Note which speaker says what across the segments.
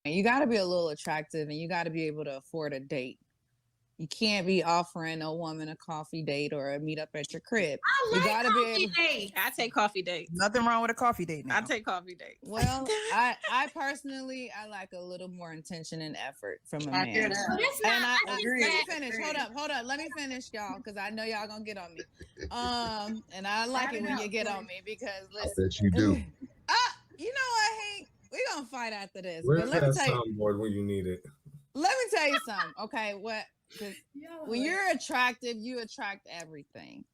Speaker 1: You got to be a little attractive and you got to be able to afford a date. You can't be offering a woman a coffee date or a meet up at your crib.
Speaker 2: I
Speaker 1: You
Speaker 2: like
Speaker 1: gotta
Speaker 2: coffee
Speaker 1: be able.
Speaker 2: dates.
Speaker 3: I take coffee dates.
Speaker 4: Nothing wrong with a coffee date now.
Speaker 3: I take coffee dates.
Speaker 1: Well, I personally I like a little more intention and effort from a man.
Speaker 2: Well, that's
Speaker 1: And
Speaker 2: not.
Speaker 1: let me finish. Hold up. Let me finish, y'all, because I know y'all gonna get on me. And I like it when you get on me because listen.
Speaker 5: I bet you do.
Speaker 1: You know what, Hank? We're gonna fight after this.
Speaker 6: Where's
Speaker 1: But let me
Speaker 6: that
Speaker 1: tell you.
Speaker 6: soundboard when you need it?
Speaker 1: Let me tell you something. Okay, when you're attractive, you attract everything.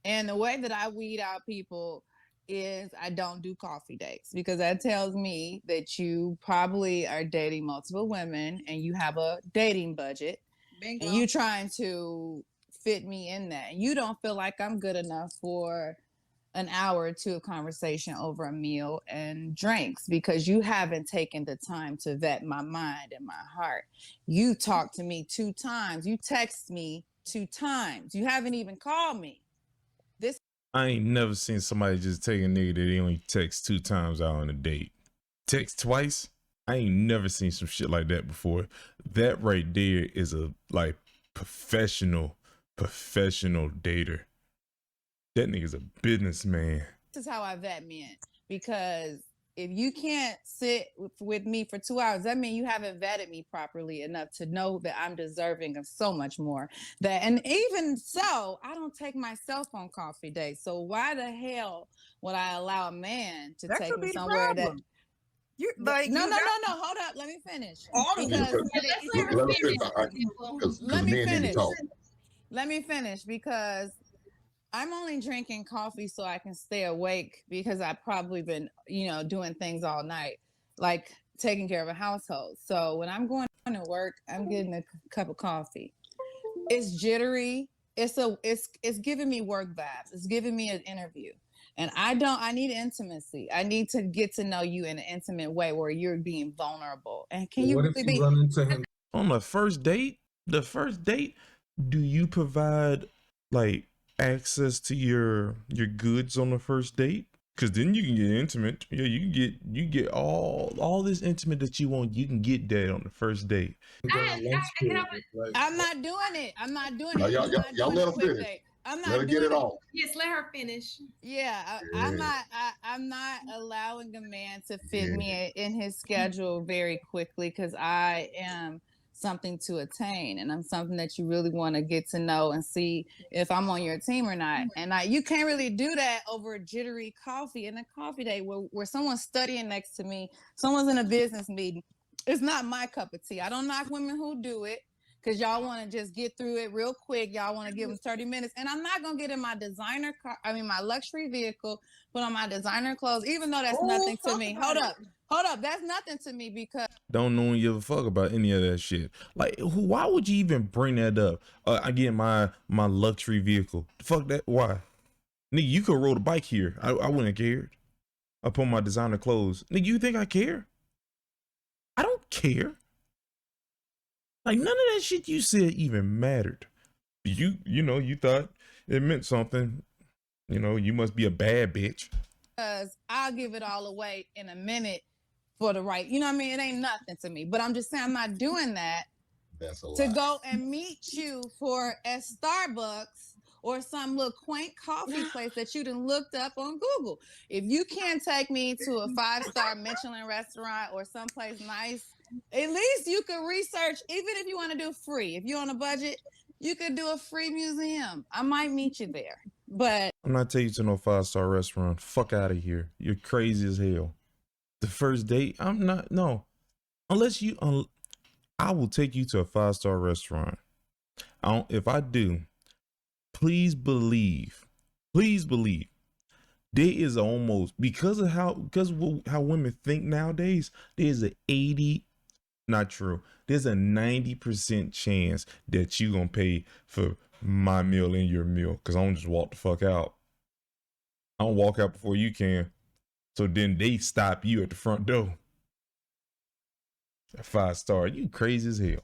Speaker 1: And the way that I weed out people is I don't do coffee dates because that tells me that you probably are dating multiple women and you have a dating budget. Bingo. And you trying to fit me in that. And you don't feel like I'm good enough for an hour or two of conversation over a meal and drinks because you haven't taken the time to vet my mind and my heart. You talked to me 2 times. You text me 2 times. You haven't even called me.
Speaker 7: I ain't never seen somebody just take a nigga that they only text 2 times out on a date. Text twice? I ain't never seen some shit like that before. That right there is a professional dater. That nigga's a businessman.
Speaker 1: This is how I vet men because if you can't sit with me for 2 hours, that means you haven't vetted me properly enough to know that I'm deserving of so much more. And even so, I don't take myself on coffee dates. So why the hell would I allow a man to take me somewhere that?
Speaker 4: You like
Speaker 1: no. Hold up. Let me finish. Let me finish because I'm only drinking coffee so I can stay awake because I've probably been, doing things all night, like taking care of a household. So when I'm going to work, I'm getting a cup of coffee. It's jittery. It's giving me work vibes. It's giving me an interview. And I need intimacy. I need to get to know you in an intimate way where you're being vulnerable. And can you really be
Speaker 6: run into him
Speaker 7: on the first date? The first date, do you provide access to your goods on the first date? Because then you can get intimate. Yeah, you get all this intimate that you want. You can get that on the first date.
Speaker 1: I'm not doing it.
Speaker 5: Y'all let her finish.
Speaker 1: I'm not
Speaker 5: let her get it on.
Speaker 2: Yes, let her finish.
Speaker 1: Yeah, I'm not allowing a man to fit me in his schedule very quickly because I am something to attain and I'm something that you really want to get to know and see if I'm on your team or not. And you can't really do that over a jittery coffee and a coffee date where someone's studying next to me, someone's in a business meeting. It's not my cup of tea. I don't knock women who do it because y'all want to just get through it real quick. Y'all want to give them 30 minutes. And I'm not going to get in my my luxury vehicle, put on my designer clothes, even though that's nothing to me. Hold up. That's nothing to me because
Speaker 7: don't know when you ever fuck about any of that shit. Why would you even bring that up? Again, my luxury vehicle. Fuck that. Why? Nigga, you could rode a bike here. I wouldn't have cared. I put my designer clothes. Nigga, you think I care? I don't care. None of that shit you said even mattered. You thought it meant something. You must be a bad bitch.
Speaker 1: Because I'll give it all away in a minute for the right. You know what I mean? It ain't nothing to me. But I'm just saying I'm not doing that to go and meet you at Starbucks or some little quaint coffee place that you done looked up on Google. If you can't take me to a 5-star Michelin restaurant or someplace nice, at least you could research, even if you want to do free. If you're on a budget, you could do a free museum. I might meet you there. But
Speaker 7: I'm not taking you to no 5-star restaurant. Fuck out of here. You're crazy as hell. The first date, I'm not. No, unless you. I will take you to a 5-star restaurant. If I do, please believe. There is almost because of how women think nowadays. There's a 80. Not true. There's a 90% chance that you gonna pay for my meal and your meal because I don't just walk the fuck out. I don't walk out before you can. So then they stop you at the front door. A 5-star. You crazy as hell.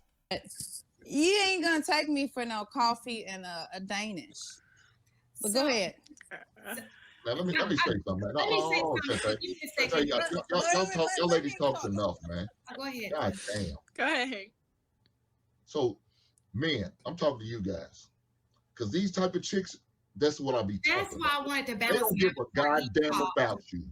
Speaker 1: You ain't gonna take me for no coffee and a Danish. But go ahead.
Speaker 5: Now let me say something, man.
Speaker 2: Let me say something.
Speaker 5: Y'all ladies talk enough, man.
Speaker 2: Go ahead.
Speaker 5: God damn.
Speaker 3: Go ahead.
Speaker 5: So, men, I'm talking to you guys, because these type of chicks, that's what I be talking about.
Speaker 2: That's why I wanted to balance.
Speaker 5: They don't give a goddamn about you.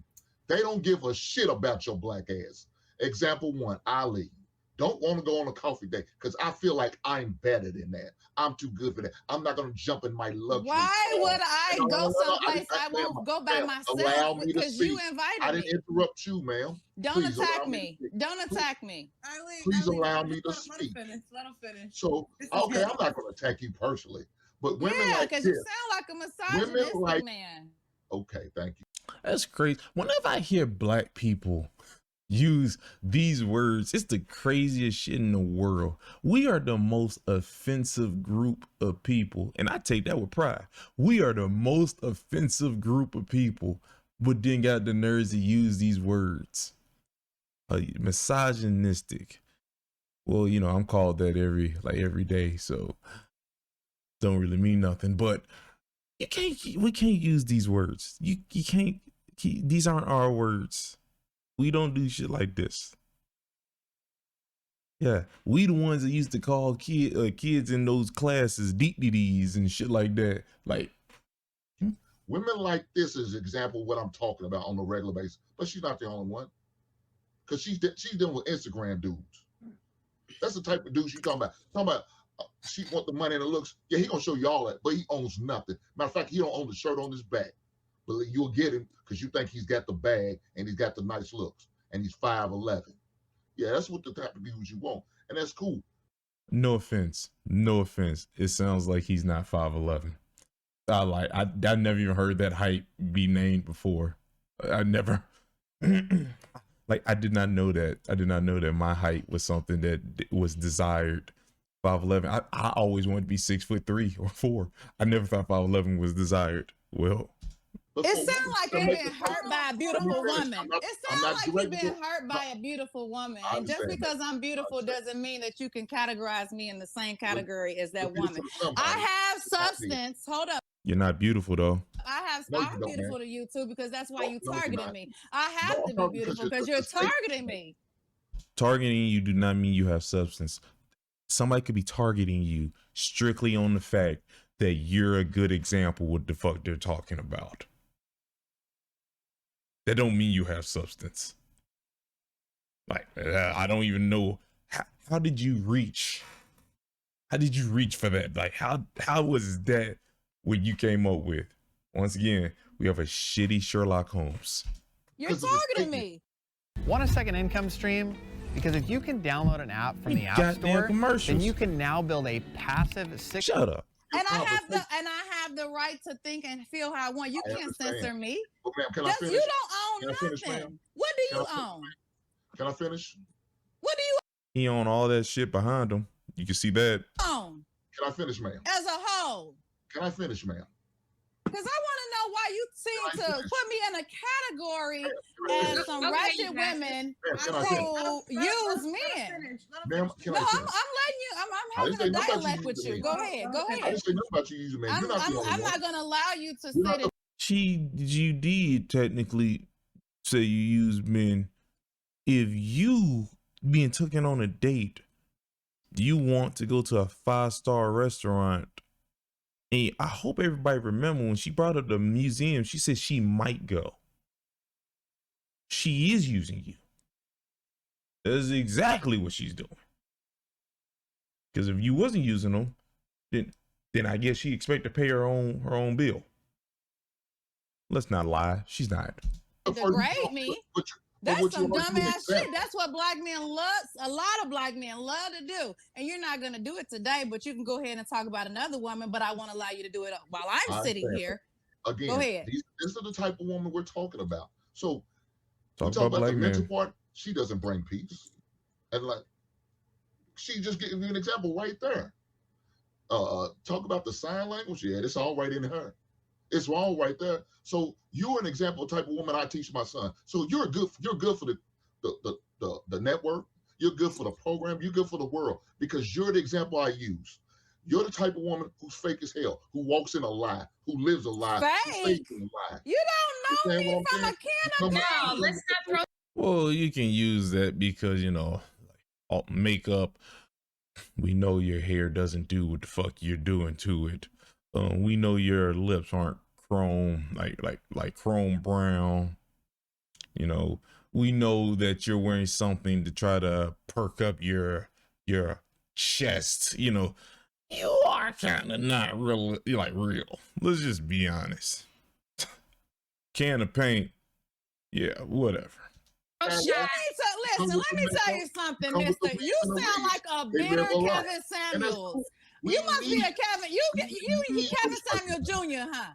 Speaker 5: They don't give a shit about your black ass. Example one, Ali. Don't want to go on a coffee date because I feel like I'm better than that. I'm too good for that. I'm not going to jump in my luxury.
Speaker 1: Why would I go someplace I won't go by myself because you invited me?
Speaker 5: I didn't interrupt you, ma'am.
Speaker 1: Don't attack me. Don't attack me.
Speaker 5: Please allow me to speak.
Speaker 3: Let him finish.
Speaker 5: So, okay, I'm not going to attack you personally. But women like
Speaker 1: because
Speaker 5: this,
Speaker 1: you sound like a misogynistic man.
Speaker 5: Okay, thank you.
Speaker 7: That's crazy. Whenever I hear black people use these words, it's the craziest shit in the world. We are the most offensive group of people, and I take that with pride. We are the most offensive group of people, but then got the nerves to use these words. Misogynistic. Well, you know, I'm called that every day, so don't really mean nothing. But we can't use these words. You can't. These aren't our words. We don't do shit like this. Yeah, we the ones that used to call kids in those classes DDDs and shit like that. Like,
Speaker 5: women like this is example of what I'm talking about on a regular basis. But she's not the only one, because she's dealing with Instagram dudes. That's the type of dude she's talking about. She want the money and the looks. Yeah, he gonna show you all that, but he owns nothing. Matter of fact, he don't own the shirt on his back. But you'll get him because you think he's got the bag and he's got the nice looks and he's 5'11". Yeah, that's what the type of dudes you want, and that's cool.
Speaker 7: No offense. It sounds like he's not 5'11". I never even heard that height be named before. I never I did not know that. I did not know that my height was something that was desired. 5'11". I always wanted to be 6'3" or 4. I never thought 5'11" was desired. Well,
Speaker 1: it sounds like you're being hurt by a beautiful woman. It sounds like you're being hurt by a beautiful woman. And just because I'm beautiful doesn't mean that you can categorize me in the same category as that woman. I have substance. Hold up.
Speaker 7: You're not beautiful though.
Speaker 1: I'm beautiful to you too, because that's why you targeted me. I have to be beautiful because you're targeting me.
Speaker 7: Targeting you do not mean you have substance. Somebody could be targeting you strictly on the fact that you're a good example what the fuck they're talking about. That don't mean you have substance. Like, I don't even know how did you reach? How did you reach for that? Like, how was that what you came up with? Once again, we have a shitty Sherlock Holmes.
Speaker 1: You're targeting me.
Speaker 6: Want a second income stream? Because if you can download an app from the App Store, then you can now build a passive
Speaker 7: Shut up.
Speaker 1: And I have the right to think and feel how I want. You can't censor me.
Speaker 5: Well, ma'am, can I finish?
Speaker 1: You don't own
Speaker 5: finish,
Speaker 1: nothing.
Speaker 5: ma'am?
Speaker 1: What do you own?
Speaker 5: Can I finish?
Speaker 1: What do you
Speaker 7: He own all that shit behind him. You can see that.
Speaker 1: own?
Speaker 5: Can I finish, ma'am?
Speaker 1: As a whole.
Speaker 5: Can I finish, ma'am?
Speaker 1: Because I want to know why you seem to put me in a category as some ratchet women who use men.
Speaker 5: Ma'am,
Speaker 1: No, I'm letting you. I'm having a dialect with you. Go ahead. Go
Speaker 5: I
Speaker 1: ahead.
Speaker 5: didn't say nothing about you using men.
Speaker 1: I'm not going to allow you to say that.
Speaker 7: You did technically say you use men. If you being taken on a date, you want to go to a 5-star restaurant. And I hope everybody remember when she brought up the museum, she said she might go. She is using you. That's exactly what she's doing. Because if you wasn't using them, then I guess she expect to pay her own bill. Let's not lie. She's not.
Speaker 1: Degrade me. That's some dumbass shit. That's what black men love. A lot of black men love to do. And you're not going to do it today, but you can go ahead and talk about another woman, but I want to allow you to do it while I'm sitting here.
Speaker 5: Again,
Speaker 1: go ahead.
Speaker 5: This is the type of woman we're talking about. So,
Speaker 7: talk
Speaker 5: about
Speaker 7: black
Speaker 5: the
Speaker 7: men.
Speaker 5: mental part, she doesn't bring peace. And like, she just gave me an example right there. Talk about the sign language. Yeah, it's all right in her. It's wrong right there. So you're an example type of woman I teach my son. So you're good for the network. You're good for the program. You're good for the world because you're the example I use. You're the type of woman who's fake as hell, who walks in a lie, who lives a lie, who
Speaker 1: Fake.
Speaker 5: stays in a lie.
Speaker 1: You don't know
Speaker 5: understand
Speaker 1: me
Speaker 5: what I'm
Speaker 1: from a
Speaker 5: saying?
Speaker 1: can of
Speaker 2: No,
Speaker 1: paint.
Speaker 2: let's not throw.
Speaker 7: Well, you can use that because, you know, like makeup. We know your hair doesn't do what the fuck you're doing to it. We know your lips aren't chrome, like chrome brown. You know, we know that you're wearing something to try to perk up your chest. You know, you are kind of not real, like real. Let's just be honest. Can of paint, yeah, whatever.
Speaker 1: You need to listen. Let me tell you something, Mister. You sound like a bitter Kevin Samuels. You must be a Kevin. You Kevin Samuel Jr., huh?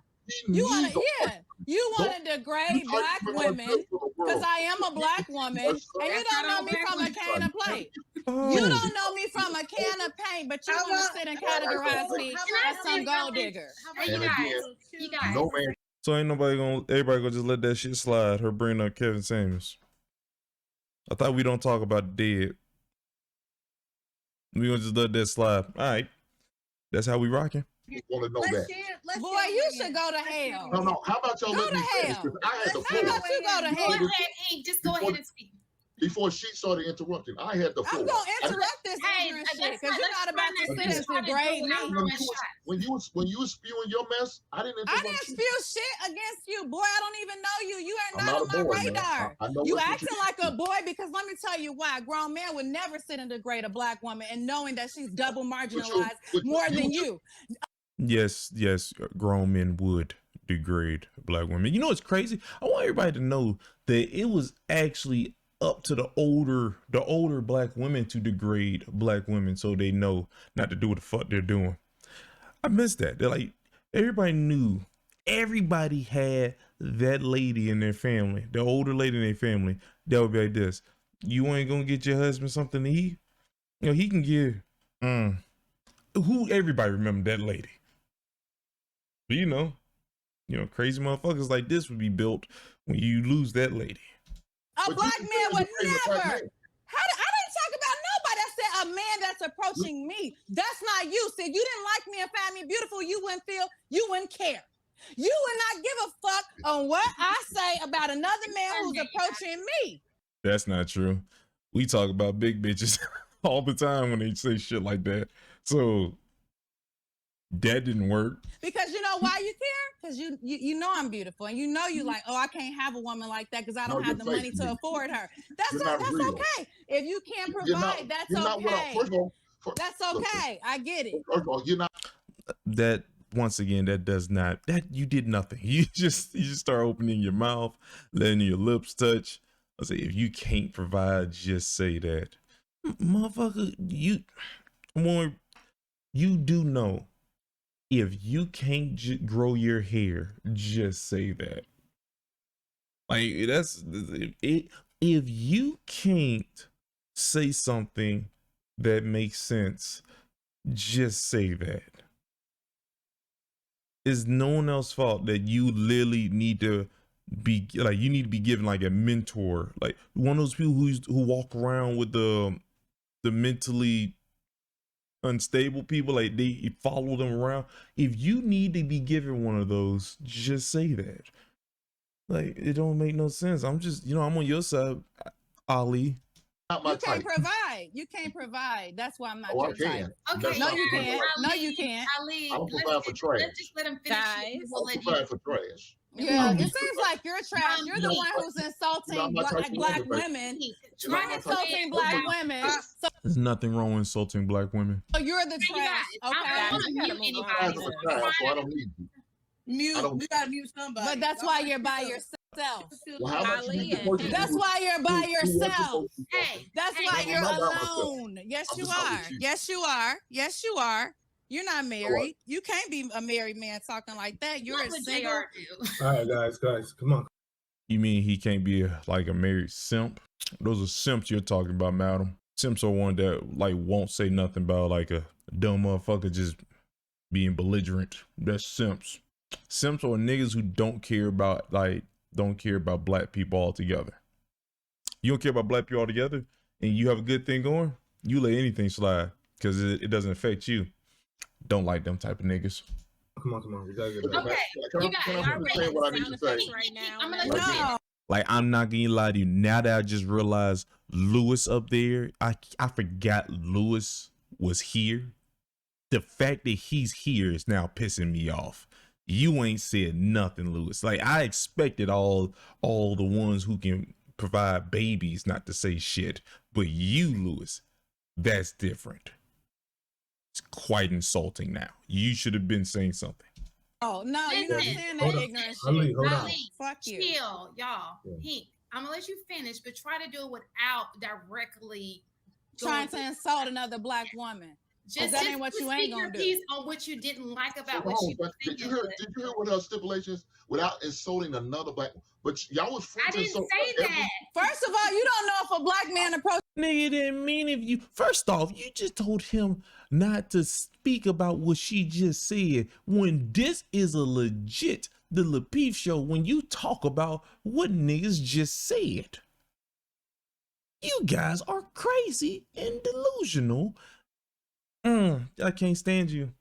Speaker 1: You want to degrade black women because I am a black woman, and you don't know me from a can of paint. You don't know me from a can of paint, but you want to sit and categorize me as some gold digger.
Speaker 2: You guys.
Speaker 7: So ain't everybody gonna just let that shit slide. Her bringing up Kevin Samuels. I thought we don't talk about the dead. We gonna just let that slide. All right, that's how we rocking.
Speaker 5: Want to know that?
Speaker 1: Boy, you should go to hell.
Speaker 5: No. How about y'all let me finish? I had the
Speaker 1: How about you go to hell?
Speaker 2: Go ahead, Hank. Just go ahead and speak.
Speaker 5: Before she started interrupting, I had the floor.
Speaker 1: I'm gonna interrupt this ignorant shit because you're not about to sit and degrade me.
Speaker 5: When you was spewing your mess, I didn't interrupt.
Speaker 1: I didn't spew shit against you, boy. I don't even know you. You are not on my radar. You acting like a boy because let me tell you why. A grown man would never sit and degrade a black woman and knowing that she's double marginalized more than you.
Speaker 7: Yes, grown men would degrade black women. You know what's crazy? I want everybody to know that it was actually up to the older black women to degrade black women so they know not to do what the fuck they're doing. I missed that. They're like, everybody had that lady in their family, the older lady in their family, that would be like this. You ain't gonna get your husband something to eat? You know, he can give everybody remember that lady. But you know, crazy motherfuckers like this would be built when you lose that lady.
Speaker 1: A black man would never. I didn't talk about nobody. I said a man that's approaching me. That's not you. See, you didn't like me and find me beautiful. You wouldn't care. You would not give a fuck on what I say about another man who's approaching me. That's not true.
Speaker 7: We talk about big bitches all the time when they say shit like that. So that didn't work.
Speaker 1: Because you know why you care? Because you know I'm beautiful, and you know you like, oh, I can't have a woman like that because I don't have the money to afford her. That's okay. If you can't provide, that's okay. That's okay. I get it.
Speaker 5: First of all, you're not.
Speaker 7: That once again, that does not. That you did nothing. You just start opening your mouth, letting your lips touch. I say, if you can't provide, just say that, motherfucker. You do know. If you can't grow your hair, just say that. Like that's it. If you can't say something that makes sense, just say that. It's no one else's fault that you literally need to be like. You need to be given like a mentor, like one of those people who walk around with the mentally unstable people, like they follow them around. If you need to be given one of those, just say that. Like it don't make no sense. I'm just, I'm on your side, Ali.
Speaker 1: You can't provide. That's why I'm not your type.
Speaker 2: Okay.
Speaker 1: No, you can't. No, you can't.
Speaker 2: Ali,
Speaker 5: I don't provide for trash.
Speaker 2: let's just let him finish.
Speaker 5: I don't provide for trash.
Speaker 1: Yeah, it seems like you're trash. You're the one who's insulting black women. You're insulting black women. So
Speaker 7: there's nothing wrong with insulting black women.
Speaker 1: you're the trash. Okay.
Speaker 2: You
Speaker 5: I don't need you.
Speaker 3: You gotta mute somebody.
Speaker 1: But that's why you're by yourself.
Speaker 5: Well,
Speaker 1: That's why you're by yourself.
Speaker 2: Hey,
Speaker 1: That's why you're alone. Yes, you are. Yes, you are. Yes, you are. You're not married. You can't be a married man talking like that. You're a single.
Speaker 8: All right, guys, come on.
Speaker 7: You mean he can't be like a married simp? Those are simps you're talking about, madam. Simps are one that like won't say nothing about like a dumb motherfucker just being belligerent. That's simps. Simps are niggas who don't care about black people altogether. You don't care about black people altogether, and you have a good thing going. You let anything slide because it doesn't affect you. Don't like them type of niggas.
Speaker 8: Come on. We gotta get back.
Speaker 2: Okay, you guys are
Speaker 5: saying what I need to say
Speaker 2: right now. I'm gonna
Speaker 5: Like,
Speaker 2: let you finish.
Speaker 7: Like, I'm not gonna lie to you. Now that I just realized Lewis up there, I forgot Lewis was here. The fact that he's here is now pissing me off. You ain't said nothing, Lewis. Like, I expected all the ones who can provide babies not to say shit, but you, Lewis, that's different. It's quite insulting now. You should have been saying something.
Speaker 1: Oh no, you're not
Speaker 2: Listen.
Speaker 1: saying
Speaker 8: Hold
Speaker 1: that
Speaker 8: on.
Speaker 1: ignorant
Speaker 8: Ali,
Speaker 1: shit.
Speaker 8: hold on.
Speaker 2: Ali,
Speaker 1: Fuck you.
Speaker 2: chill, y'all.
Speaker 8: Yeah.
Speaker 2: Pink, I'm gonna let you finish, but try to do it without directly
Speaker 1: Trying
Speaker 2: going
Speaker 1: to insult another black woman.
Speaker 2: Just
Speaker 1: that ain't what you ain't
Speaker 2: speak your
Speaker 1: gonna do.
Speaker 2: piece on what you didn't like about
Speaker 5: Hold
Speaker 2: what
Speaker 5: on,
Speaker 2: she
Speaker 5: but
Speaker 2: was
Speaker 5: did you
Speaker 2: saying.
Speaker 5: hear what her stipulations without insulting another black? But y'all was free
Speaker 2: I
Speaker 5: to
Speaker 2: didn't
Speaker 5: insult
Speaker 2: say
Speaker 5: every-
Speaker 2: that.
Speaker 1: First of all, you don't know if a black man approaches.
Speaker 7: Nigga didn't mean if you. First off, you just told him not to speak about what she just said. When this is a legit the Lapeef show, when you talk about what niggas just said, you guys are crazy and delusional. I can't stand you.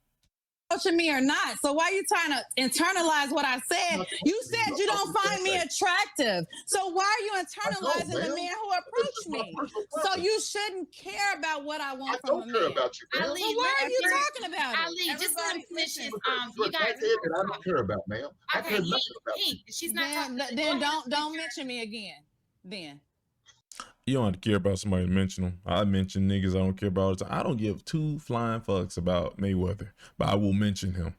Speaker 1: Me or not. So why are you trying to internalize what I said? You said you don't find me attractive. So why are you internalizing the man who approached me? So you shouldn't care about what I want from a man.
Speaker 5: I don't care about you, man.
Speaker 2: Ali,
Speaker 1: So why are you talking about it?
Speaker 2: Ali, just let him finish his,
Speaker 5: You're
Speaker 2: you
Speaker 5: a
Speaker 2: guys.
Speaker 5: crackhead that I don't care about, ma'am. I
Speaker 2: Okay,
Speaker 5: care nothing about you.
Speaker 2: Pink, she's not talking.
Speaker 1: Then don't mention me again. Then.
Speaker 7: You don't have to care about somebody to mention them. I mention niggas I don't care about all the time. I don't give two flying fucks about Mayweather, but I will mention him.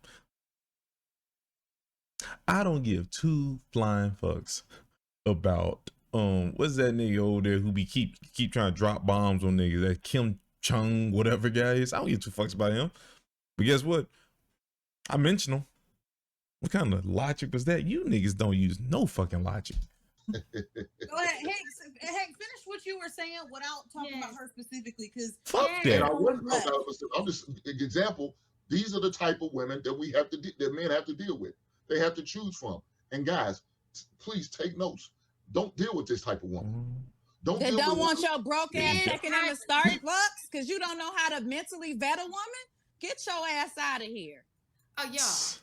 Speaker 7: I don't give two flying fucks about what's that nigga over there who be keep trying to drop bombs on niggas? That Kim Chung, whatever guy is. I don't give two fucks about him. But guess what? I mention him. What kind of logic was that? You niggas don't use no fucking logic.
Speaker 3: Go ahead, Hank, finish what you were saying without talking about her specifically, because
Speaker 7: fuck
Speaker 5: And I
Speaker 7: that.
Speaker 5: wouldn't talk about it. I'm just example. These are the type of women that we have to that men have to deal with. They have to choose from. And guys, please take notes. Don't deal with this type of woman. Don't.
Speaker 1: They
Speaker 5: deal
Speaker 1: don't
Speaker 5: with
Speaker 1: want your broke ass taking them to start fucks because you don't know how to mentally vet a woman. Get your ass out of here.
Speaker 2: Oh, y'all.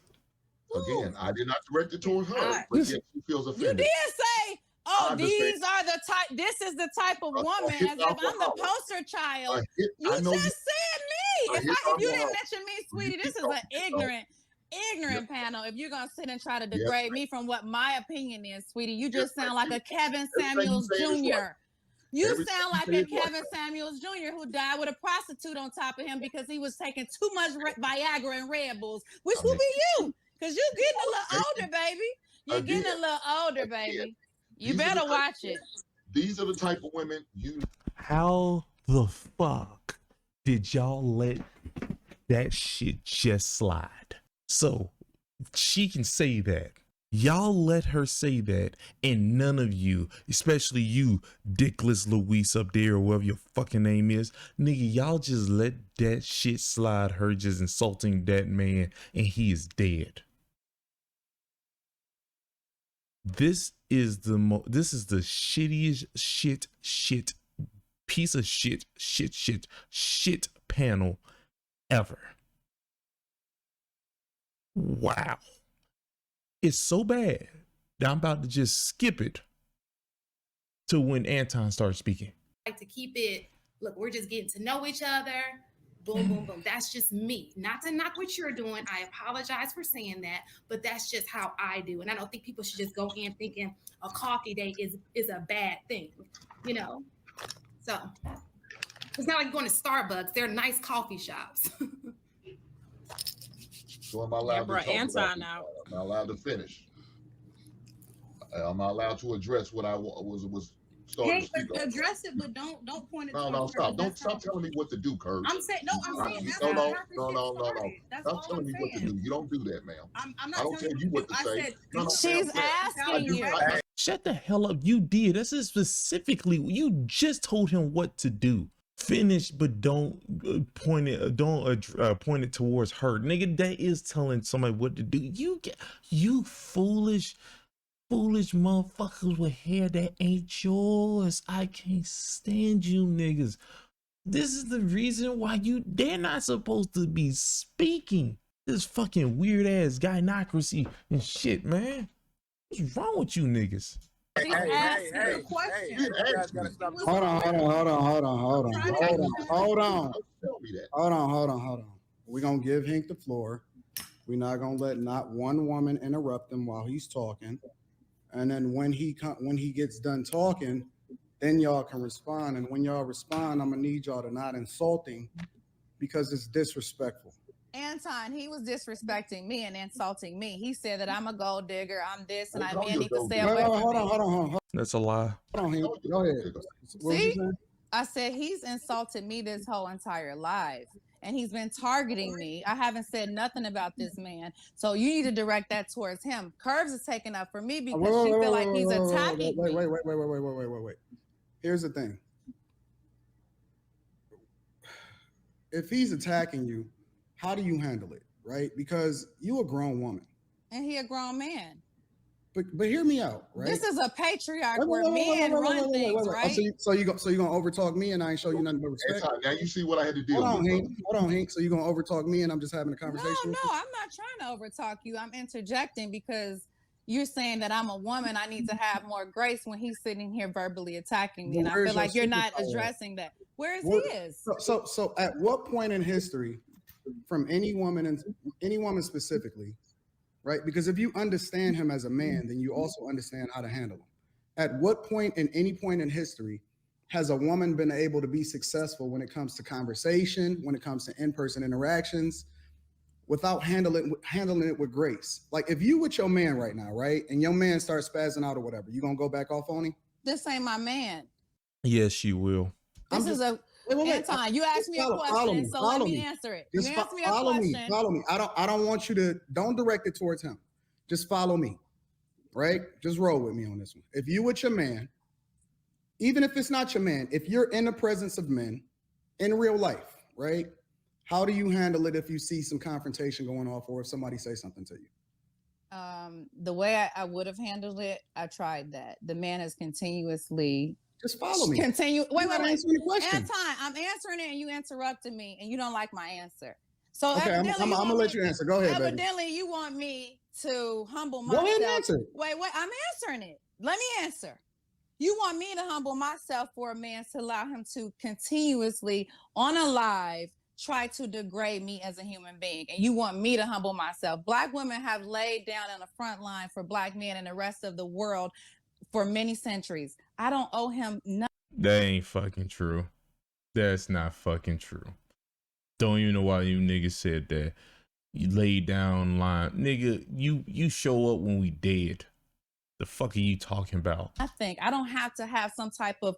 Speaker 5: Again, I did not direct it toward her, but yet she feels
Speaker 1: You
Speaker 5: offended.
Speaker 1: did say, "Oh, these are the type. This is the type of woman." As if I'm the poster child. You just said me. If you didn't mention me, sweetie, this is an ignorant panel. If you're gonna sit and try to degrade me from what my opinion is, sweetie, you just sound like a Kevin Samuels Jr. You sound like a Kevin Samuels Jr. who died with a prostitute on top of him because he was taking too much Viagra and Red Bulls, which will be you. Because you're getting a little older, baby. You're getting a little older, baby. You better watch it.
Speaker 5: These are the type of women you.
Speaker 7: How the fuck did y'all let that shit just slide? So she can say that. Y'all let her say that, and none of you, especially you, Dickless Luis up there, or whatever your fucking name is, nigga, y'all just let that shit slide, her just insulting that man, and he is dead. This is the shittiest shit piece of shit panel ever. Wow. It's so bad that I'm about to just skip it to when Anton starts speaking.
Speaker 2: Like to keep it, look, we're just getting to know each other. Boom, boom, boom. That's just me. Not to knock what you're doing. I apologize for saying that, but that's just how I do. And I don't think people should just go in thinking a coffee date is a bad thing, you know? So it's not like going to Starbucks. They're nice coffee shops.
Speaker 5: So am I allowed to talk
Speaker 3: Anton
Speaker 5: about
Speaker 3: out.
Speaker 5: Am I allowed to finish? Am I allowed to address what I was starting to speak on?
Speaker 3: Address it, but don't point it.
Speaker 5: No, stop! Don't stop telling me what to do, Kurt.
Speaker 3: I'm saying that's
Speaker 5: no.
Speaker 3: That's
Speaker 5: Stop
Speaker 3: all
Speaker 5: telling
Speaker 3: I'm
Speaker 5: me what to
Speaker 3: saying.
Speaker 5: do. You don't do that, ma'am.
Speaker 3: I'm not
Speaker 5: I don't tell you what to say.
Speaker 1: She's asking you.
Speaker 7: Shut the hell up. You did. This is specifically, you just told him what to do. Finish, but don't point it towards her. Nigga, that is telling somebody what to do. You foolish motherfuckers with hair that ain't yours. I can't stand you niggas. This is the reason why they're not supposed to be speaking. This fucking weird ass gynocracy and shit, man. What's wrong with you niggas?
Speaker 3: Hey, question.
Speaker 9: Hold on. We're gonna give Hank the floor. We're not gonna let not one woman interrupt him while he's talking. And then when he gets done talking, then y'all can respond. And when y'all respond, I'm gonna need y'all to not insulting because it's disrespectful.
Speaker 1: Anton, he was disrespecting me and insulting me. He said that I'm a gold digger, I'm this, and men need to stay away from me.
Speaker 9: Hold on.
Speaker 7: That's a lie.
Speaker 9: Hold on, Hank. Go ahead.
Speaker 1: See, I said he's insulted me this whole entire life. And he's been targeting me. I haven't said nothing about this man. So you need to direct that towards him. Curves is taking up for me because she feel like he's attacking me.
Speaker 9: Wait. Here's the thing. If he's attacking you, how do you handle it, right? Because you a grown woman.
Speaker 1: And he a grown man.
Speaker 9: But hear me out, right?
Speaker 1: This is a patriarch where men run things, right?
Speaker 9: So you gonna overtalk me and I ain't show you nothing but respect?
Speaker 5: Now you see what I had to deal with.
Speaker 9: Hold on, Hank. So you gonna overtalk me and I'm just having a conversation?
Speaker 1: No, I'm not trying to overtalk you. I'm interjecting because you're saying that I'm a woman. I need to have more grace when he's sitting here verbally attacking me. And I feel like you're not addressing that. Where's his?
Speaker 9: So at what point in history, from any woman specifically, right? Because if you understand him as a man, then you also understand how to handle him. At what point in any point in history has a woman been able to be successful when it comes to conversation, when it comes to in-person interactions, without handling it with grace? Like if you with your man right now, right? And your man starts spazzing out or whatever, you gonna go back off on him?
Speaker 1: This ain't my man.
Speaker 7: Yes, she will.
Speaker 1: Anton, you asked me a question, so let me answer it. You asked me a question.
Speaker 9: Follow me. I don't want you to, don't direct it towards him. Just follow me, right? Just roll with me on this one. If you with your man, even if it's not your man, if you're in the presence of men in real life, right? How do you handle it if you see some confrontation going off or if somebody say something to you?
Speaker 1: The way I would have handled it, I tried that. The man has continuously...
Speaker 9: Just follow me.
Speaker 1: Continue. Wait.
Speaker 9: Anton,
Speaker 1: I'm answering it and you interrupted me and you don't like my answer. So
Speaker 9: okay, I'm gonna let you answer. Go ahead,
Speaker 1: evidently
Speaker 9: baby.
Speaker 1: You want me to humble myself.
Speaker 9: Go ahead and answer.
Speaker 1: Wait, I'm answering it. Let me answer. You want me to humble myself for a man to allow him to continuously on a live try to degrade me as a human being. And you want me to humble myself. Black women have laid down on the front line for black men and the rest of the world for many centuries. I don't owe him nothing.
Speaker 7: That ain't fucking true. That's not fucking true. Don't even know why you niggas said that. You laid down line. Nigga, you show up when we dead. The fuck are you talking about?
Speaker 1: I don't have to have some type of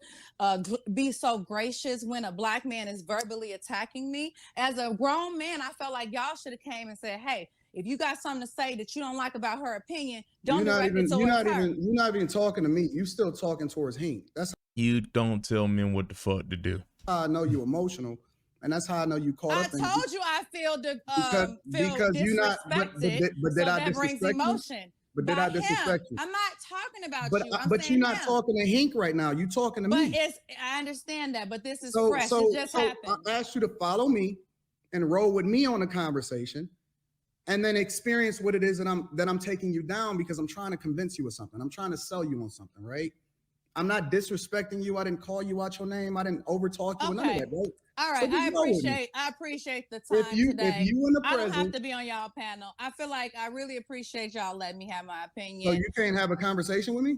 Speaker 1: be so gracious when a black man is verbally attacking me. As a grown man, I felt like y'all should have came and said, hey, if you got something to say that you don't like about her opinion, don't direct it towards her.
Speaker 9: You're not even talking to me. You still talking towards Hank. That's
Speaker 7: you don't tell men what the fuck to do.
Speaker 9: I know you emotional, and that's how I know you caught up.
Speaker 1: I told you I feel because you're not. But did I disrespect you?
Speaker 9: But did I disrespect you?
Speaker 1: I'm not talking about you.
Speaker 9: But you're not talking to Hank right now. You're talking to me.
Speaker 1: But I understand that, but this is fresh. It just happened.
Speaker 9: I asked you to follow me and roll with me on the conversation, and then experience what it is that I'm taking you down because I'm trying to convince you of something. I'm trying to sell you on something, right? I'm not disrespecting you. I didn't call you out your name. I didn't overtalk you. None of that, right?
Speaker 1: All right, so I appreciate the time today.
Speaker 9: If you in the
Speaker 1: I don't have to be on y'all panel. I feel like I really appreciate y'all letting me have my opinion.
Speaker 9: So you can't have a conversation with me?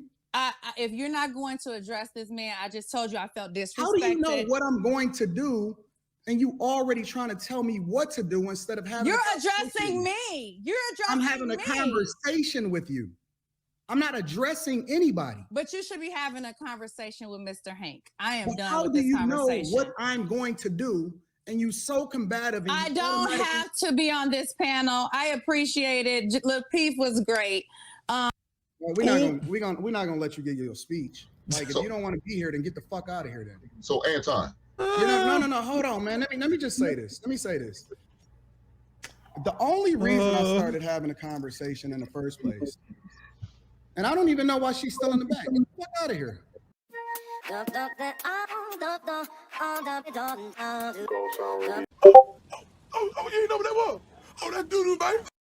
Speaker 1: If you're not going to address this man, I just told you I felt disrespected.
Speaker 9: How do you know what I'm going to do? And you already trying to tell me what to do instead of having.
Speaker 1: You're addressing me. You're addressing me.
Speaker 9: I'm having a conversation with you. I'm not addressing anybody.
Speaker 1: But you should be having a conversation with Mr. Hank. I am done with this conversation.
Speaker 9: How do you know what I'm going to do? And you so combative. And
Speaker 1: I don't have to be on this panel. I appreciate it. Look, Peef was great.
Speaker 9: We're not gonna let you give your speech. Like if you don't want to be here, then get the fuck out of here. Then.
Speaker 5: So Anton.
Speaker 9: No. Hold on, man. Let me just say this. The only reason I started having a conversation in the first place, and I don't even know why she's still in the back. Get the fuck out of here.
Speaker 7: Oh, you ain't know what that was. Oh, that doo-doo, baby.